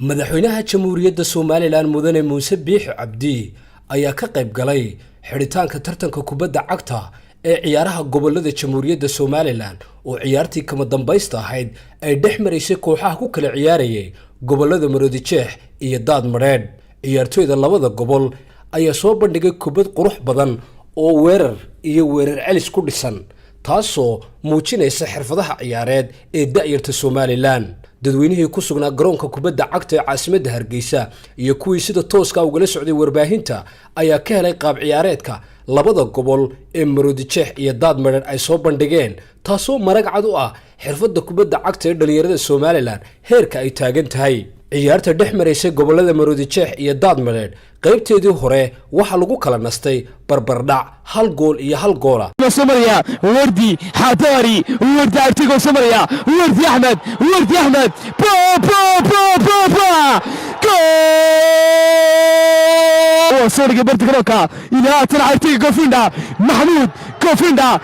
madaxweynaha jamhuuriyadda Soomaaliland mudane Muuse Biixi Cabdi ayaa ka qayb galay xiritaanka tartanka kubadda cagta ee ciyaaraha gobolada jamhuuriyadda Soomaaliland oo ciyaartii kama dambaysta ahayd ay dhexmareysay kooxaha ku kala ciyaarayay gobolada Maroodijeex iyo Daadmareed. ciyaartoyda labada gobol ayaa soo bandhigay kubad qurux badan oo weerar iyo weerar celis ku dhisan, taasoo muujinaysa xirfadaha ciyaareed ee da'yarta Soomaaliland. dadweynihii ku sugnaa garoonka kubadda cagta ee caasimadda Hargeysa iyo kuwii sida tooska uga socday warbaahinta ayaa ka helay qaab ciyaareedka labada gobol ee Maroodijeex iyo Daadmareed ay soo bandhigeen, taasoo marag cad u ah xirfadda kubadda cagta ee dhalinyarada Soomaaliland heerka ay taagan tahay. ciyaarta dhexmareysay gobolada Maroodijeex iyo Daadmareed qaybteedii hore waxa lagu kala nastay barbardhac hal gool iyo hal gool. Soomaaliya Wardi Hadari Wardi Artigo Soomaaliya Wardi Ahmed gool وصوري برت كروكا إلى تلعبتي كوفيندا محمود كوفيندا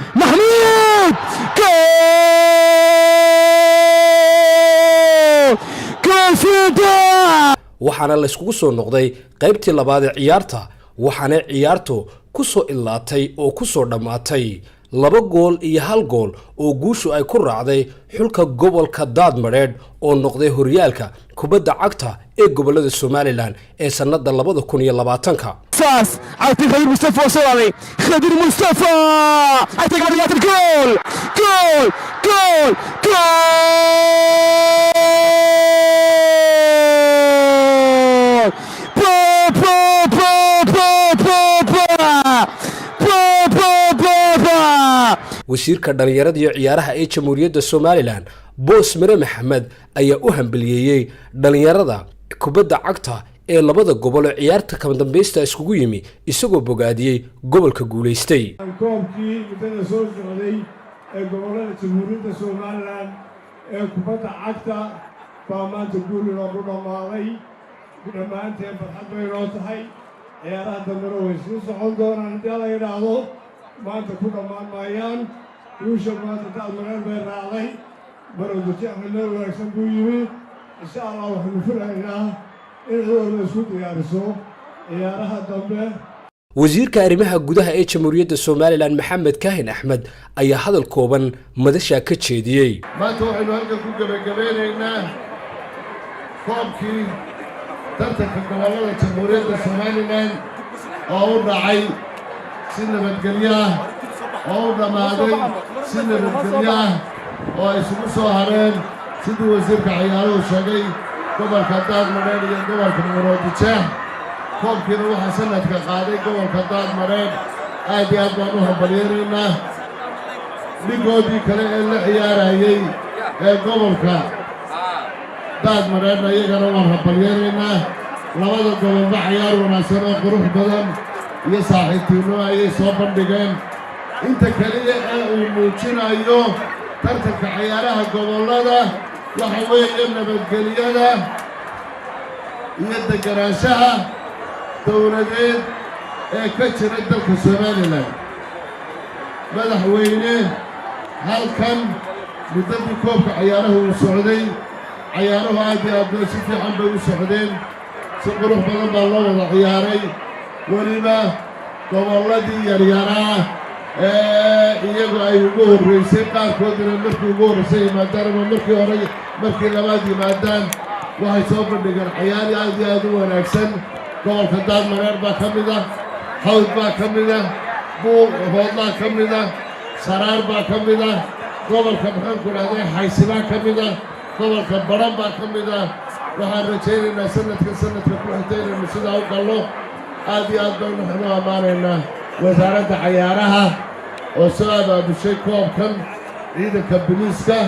waxaana la iskugu soo noqday qaybtii labaad ee ciyaarta, waxaana ciyaartu ku soo ilaatay oo ku soo dhamaatay 2 gool iyo 1 gool oo guushu ay ku raacday xulka gobolka Daadmareed oo noqday horyaalka kubadda cagta ee gobolada Soomaaliland ee sanadda 2020. ساس عطي خضير مصطفى وصلالي خضير مصطفى عطي قبليات الجول جول wasiirka dhalinyarada iyo ciyaaraha ee jamhuuriyadda Soomaaliland Boos Mire Maxamed ayaa u hambalyeeyay dhalinyarada kubadda cagta ee labada gobol ee ciyaarta kama dambaysta iskugu yimi, isagoo bogaadiyay gobolka guuleystay. koobkii midada soo socday ee gobolada jamhuuriyadda Soomaaliland ee kubadda cagta baa maanta guul loogu dhamaaday. dhammaanteen farxad bay noo tahay. ciyaaraha dambena way sii socon doonaan haddii la yidhaahdo, maanta ku dhammaan maayaan. guusha maanta Daadmareed bay raacday, Maroodijeexna meel wanaagsan buu yimi. insha allah waxaanu filaynaa in ciidamada isku diyaariso ciyaaraha dambe. wasiirka arrimaha gudaha ee jamhuuriyadda Soomaaliland Maxamed Kaahin Axmed ayaa hadal kooban madasha ka jeediyay. maanta waxaynu halkan ku gabagabeynaynaa koobkii tartanka gobolada jamhuuriyadda Soomaaliland oo u dhacay si nabadgelyo ah, oo u dhammaaday si nabadgelyo ah, oo ay isugu soo hareen sidii wasiirka ciyaaruhu sheegay gobolka Daadmareed iyo gobolka Maroodijeex. koobkiina waxaa sanadka qaaday gobolka Daadmareed. aad iyo aad baan u hambalyeeraynaa dhigoodii kale ee la ciyaarayay ee gobolka Daadmareedna iyagana waan hambalyeeraynaa. labada gobolba ciyaar wanaagsan oo qurux badan iyo saaxiibtinimo ayay soo bandhigeen. inta kaliya ee uu muujinayo tartanka ciyaaraha gobolada waxa weeye nabadgelyada iyo deganaanshaha dowladeed ee ka jira dalka Soomaaliland. madaxweyne halkan muddadii koobka ciyaaraha uu socday, ciyaaruhu aad iyo aad si fiican bay u socdeen, si qurux badan baa loo wada ciyaaray. weliba gobolladii yaryaraa ee iyagu ay ugu horreysay qaarkoodina markii ugu horreysay yimaadaan ama markii labaad yimaadaan waxay soo bandhigeen ciyaar aad iyo aad u wanaagsan. gobolka Daadmareed baa ka mid ah, hawd baa ka mid ah, hoodlaa ka mid ah, saraar baa ka mid ah, gobolka maxaanku dhahday Xaysi baa ka mid ah, gobolka Baran baa ka mid ah. waxaan rajaynaynaa sanadka ku xigta inaynu sidaa u gallo. aad iyo aad baynu waxnu ammaanaynaa wasaaradda cayaaraha oo soo abaabushay koobkan, ciidanka biliiska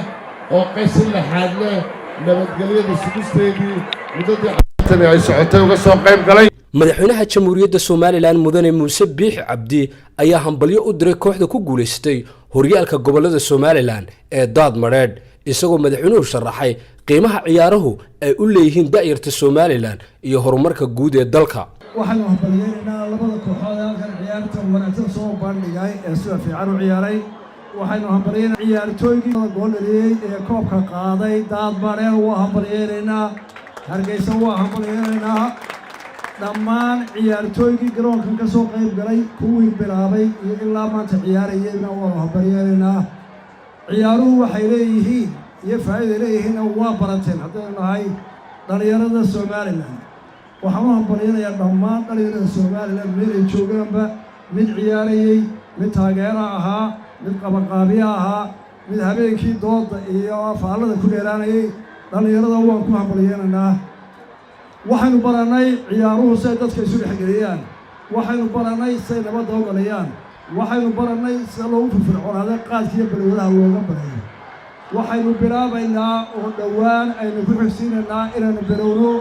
oo qaysi laxaad leh nabadgelyada sugisteedii muddadii ciyaartani ay socotay uga soo qayb galay. madaxweynaha jamhuuriyadda Soomaaliland mudane Muuse Biixi Cabdi ayaa hambalyo u diray kooxda ku guuleystay horyaalka gobolada Soomaaliland ee Daadmareed, isagoo madaxweynuhu sharaxay qiimaha ciyaaruhu ay u leeyihiin da'yarta Soomaaliland iyo horumarka guud ee dalka. waxaan hambalyeynaa labada kooxood halkan ciyaarta wanaagsan soo bandhigay ee sida fiican u ciyaaray. waxaynu hambalyeynaa ciyaartooygii gool dhaliyay ee koobka qaaday Daadmareed. waa hambalyeynaa hargeysa waa hambalyeelaynaa dhammaan ciyaartooygii garoonkan ka soo qayb galay kuwii bilaabay iyo ilaa maanta ciyaarayeyna waanu hambalyeelaynaa ciyaaruhu waxay leeyihiin iyo faa'iiday leeyihiinna waa barateen haddaynu nahay dhallinyarada somalilan waxaan u hambalyanayaa dhammaan dhallinyarada somalilan meel ay joogaanba mid ciyaarayey mid taageera ahaa mid qabanqaabiya ahaa mid habeenkii dooda iyo faallada ku dheeraanayay dhallinyarada waan ku hambalyanaynaa waxaynu barannay ciyaaruhu siay dadka isu dhexgeliyaan waxaynu barannay siay nabadda u dhaliyaan waxaynu barannay sida loogu firfircoonaada qaadkiiyo balwadaha looga barayo waxaynu bilaabaynaa oo dhowaan aynu ku xigsiinaynaa inaynu bilowno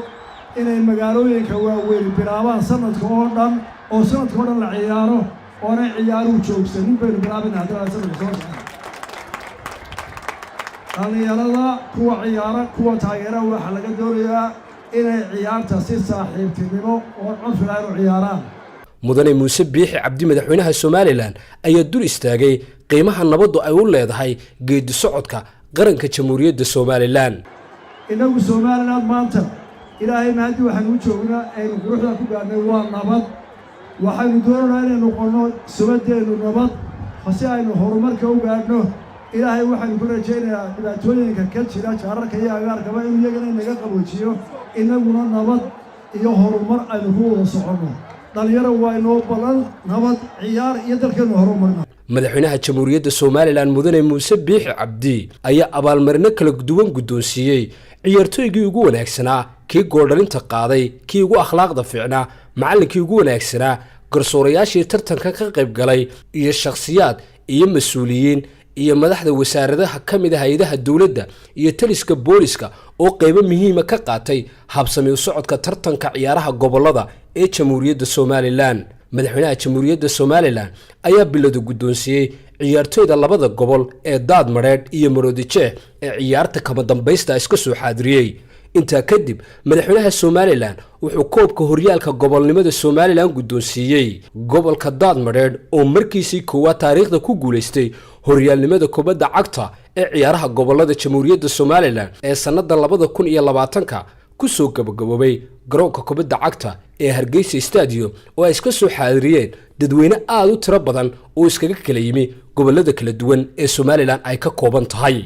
inay magaalooyinka waaweyn bilaabaan sanadka oo dhan la ciyaaro oonay ciyaaruhu joogsanin baynu bilaabaynaa haddii sanadka soo socda dhallinyarada kuwa ciyaara kuwa taageera waxaa laga doonayaa inay ciyaarta si saaxiibtinimo oo cod filaan u ciyaaraan mudane muuse biixi cabdi madaxweynaha somalilan ayaa dul istaagay qiimaha nabaddu ay u leedahay geedi socodka qaranka jamhuuriyadda somalilan innagu somalilan maanta ilaahay mahadi waxaynu u joognaa aynu quruxda ku gaadhnay waa nabad waxaynu doonaynaa inaynu noqonno subaddeennu nabad si aynu horumarka u gaadhno ilaahay waxaynu ku rajaynayaa dhibaatooyinka ka jira jaararka iyo agaarkaba inuu iyagana inaga qaboojiyo innaguna nabad iyo horumar aynu ku wada soconno dhalinyaro waa inoo ballan nabad ciyaar iyo dalkeennu horumarna madaxweynaha jamhuuriyadda somalilan mudane muuse biixi cabdi ayaa abaalmarino kala duwan guddoonsiiyey ciyaartooygii ugu wanaagsanaa kii gooldhalinta qaaday kii ugu akhlaaqda fiicnaa macallinkii ugu wanaagsanaa garsoorayaashii tartanka ka qayb galay iyo shakhsiyaad iyo mas-uuliyiin iyo madaxda wasaaradaha ka mid ah hay-adaha dowladda iyo taliska booliska oo qaybo muhiima ka qaatay habsami u socodka tartanka ciyaaraha gobollada ee jamhuuriyadda somalilan madaxweynaha jamhuuriyadda somalilan ayaa bilowda guddoonsiiyey ciyaartooyda labada gobol ee daad madheedh iyo maroodijeex ee ciyaarta kama dambaysta iska soo xaadiriyey intaa kadib madaxweynaha somalilan wuxuu koobka horyaalka gobolnimada somalilan guddoonsiiyey gobolka daad madheedh oo markiisii koowaad taariikhda ku guulaystay horyaalnimada kubadda cagta ee ciyaaraha gobollada jamhuuriyadda somalilan ee sannadda 2020 ku soo gabagaboobay garoonka kubadda cagta ee hargeysa stadium oo ay iska soo xaadiriyeen dadweyne aad u tiro badan oo iskaga kala yimi gobollada kala duwan ee somalilan ay ka kooban tahay